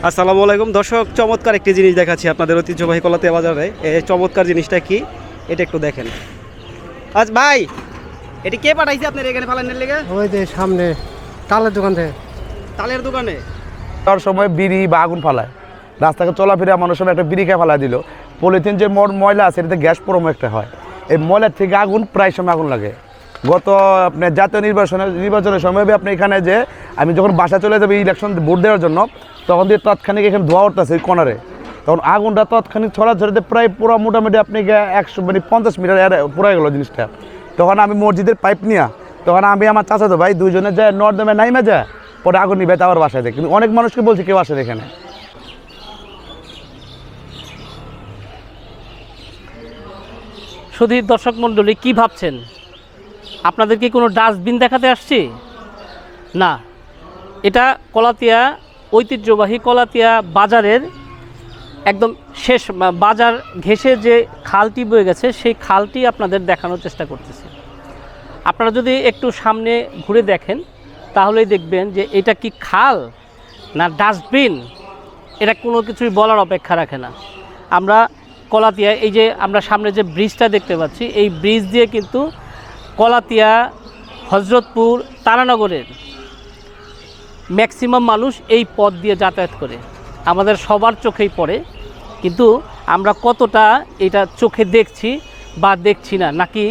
আসসালামু আলাইকুম দর্শক, চমৎকার একটি জিনিস দেখাচ্ছি আপনাদের ঐতিহ্যবাহী কলাতিয়া বাজারে। এই চমৎকার জিনিসটা কি এটা একটু দেখেন। আজ ভাই এটি কে পাঠাইছে আপনার এখানে ফালানের লেগে? ওই যে সামনে তালের দোকান থেকে। তালের দোকানে তার সময় বিড়ি বা আগুন ফালায়, রাস্তাকে চলাফেরা মানুষ সময় একটা বিড়ি খেয়ে ফালাই দিল। পলিথিন যে ময়লা আছে এটাতে গ্যাস প্রম একটা হয়, এই ময়লার থেকে আগুন প্রায় সময় আগুন লাগে। গত আপনার জাতীয় নির্বাচনের সময় আপনি এখানে যে আমি যখন বাসা চলে যাবো ইলেকশন ভোট দেওয়ার জন্য, তখন দিয়ে তাৎক্ষণিক এখানে ধোয়া উঠতেছে ওই কর্নারে, তখন আগুনটা তাৎক্ষণিক ছড়াছড়িতে প্রায় পুরো মোটামুটি আপনি 150 মিটার পুরো গেলো জিনিসটা। তখন আমি মসজিদের পাইপ নিয়ে তখন আমি আমার চাচাতো ভাই দুইজনে যায় নর্দমে নাইমে যায়, পরে আগুন নিবে আবার বাসায় দেয়। কিন্তু অনেক মানুষকে বলছি কেউ আসে এখানে। শুধু দর্শক মণ্ডলী কী ভাবছেন, আপনাদের কি কোনো ডাস্টবিন দেখাতে আসছি? না, এটা কলাতিয়া ঐতিহ্যবাহী কলাতিয়া বাজারের একদম শেষ বাজার ঘেঁষে যে খালটি বয়ে গেছে সেই খালটি আপনাদের দেখানোর চেষ্টা করতেছি। আপনারা যদি একটু সামনে ঘুরে দেখেন তাহলেই দেখবেন যে এটা কি খাল না ডাস্টবিন, এটা কোনো কিছুই বলার অপেক্ষা রাখে না। আমরা কলাতিয়া এই যে আমরা সামনে যে ব্রিজটা দেখতে পাচ্ছি, এই ব্রিজ দিয়ে কিন্তু কলাতিয়া হজরতপুর তারানগরের ম্যাক্সিমাম মানুষ এই পথ দিয়ে যাতায়াত করে, আমাদের সবার চোখেই পড়ে। কিন্তু আমরা কতটা এটা চোখে দেখছি বা দেখছি না, নাকি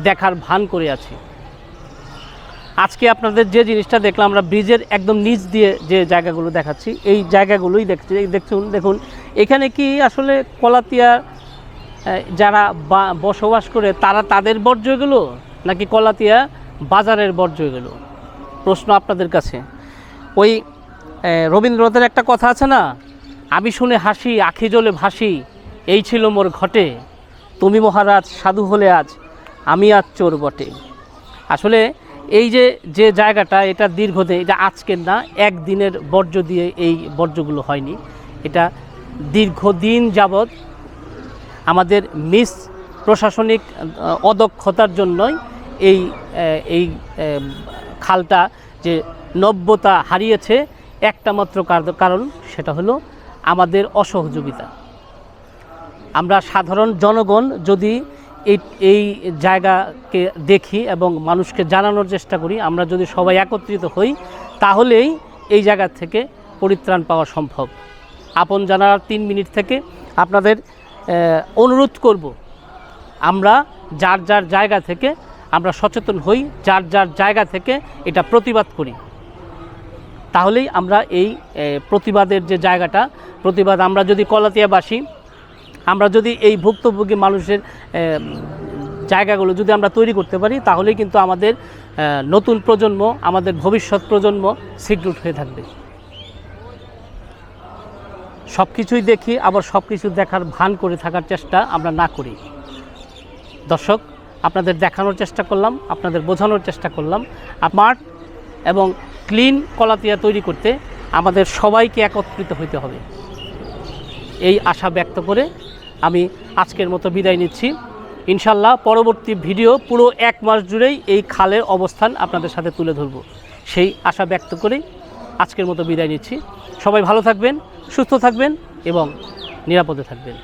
দেখার ভান করে আছি। আজকে আপনাদের যে জিনিসটা দেখলাম, আমরা ব্রিজের একদম নিচ দিয়ে যে জায়গাগুলো দেখাচ্ছি, এই জায়গাগুলোই দেখুন এখানে কি আসলে কলাতিয়া যারা বসবাস করে তারা তাদের বর্জ্যগুলো নাকি কলাতিয়া বাজারের বর্জ্যগুলো? প্রশ্ন আপনাদের কাছে। ওই রবীন্দ্রনাথের একটা কথা আছে না, আমি শুনে হাসি আখি জ্বলে ভাসি, এই ছিল মোর ঘটে, তুমি মহারাজ সাধু হলে আজ আমি আজ চোর বটে। আসলে এই যে জায়গাটা, এটা দীর্ঘদিন, এটা আজকের না, একদিনের বর্জ্য দিয়ে এই বর্জ্যগুলো হয়নি। এটা দীর্ঘদিন যাবৎ আমাদের প্রশাসনিক অদক্ষতার জন্যই এই খালটা যে নব্যতা হারিয়েছে, একটা মাত্র কারণ, সেটা হলো আমাদের অসহযোগিতা। আমরা সাধারণ জনগণ যদি এই জায়গাকে দেখি এবং মানুষকে জানানোর চেষ্টা করি, আমরা যদি সবাই একত্রিত হই, তাহলেই এই জায়গা থেকে পরিত্রাণ পাওয়া সম্ভব। আপন জানার 3 মিনিট থেকে আপনাদের অনুরোধ করব, আমরা যার যার জায়গা থেকে আমরা সচেতন হই, যার যার জায়গা থেকে এটা প্রতিবাদ করি, তাহলেই আমরা এই প্রতিবাদের যে জায়গাটা, প্রতিবাদ আমরা যদি কলাতিয়াবাসী, আমরা যদি এই ভুক্তভোগী মানুষের জায়গাগুলো যদি আমরা তৈরি করতে পারি, তাহলেই কিন্তু আমাদের নতুন প্রজন্ম, আমাদের ভবিষ্যৎ প্রজন্ম সিকিউর হয়ে থাকবে। সব কিছুই দেখি, আবার সব কিছু দেখার ভান করে থাকার চেষ্টা আমরা না করি। দর্শক, আপনাদের দেখানোর চেষ্টা করলাম, আপনাদের বোঝানোর চেষ্টা করলাম। স্মার্ট এবং ক্লিন কলাতিয়া তৈরি করতে আমাদের সবাইকে একত্রিত হতে হবে, এই আশা ব্যক্ত করে আমি আজকের মতো বিদায় নিচ্ছি। ইনশাল্লাহ পরবর্তী ভিডিও পুরো 1 মাস জুড়েই এই খালের অবস্থান আপনাদের সাথে তুলে ধরব, সেই আশা ব্যক্ত করেই আজকের মতো বিদায় নিচ্ছি। সবাই ভালো থাকবেন, সুস্থ থাকবেন এবং নিরাপদে থাকবেন।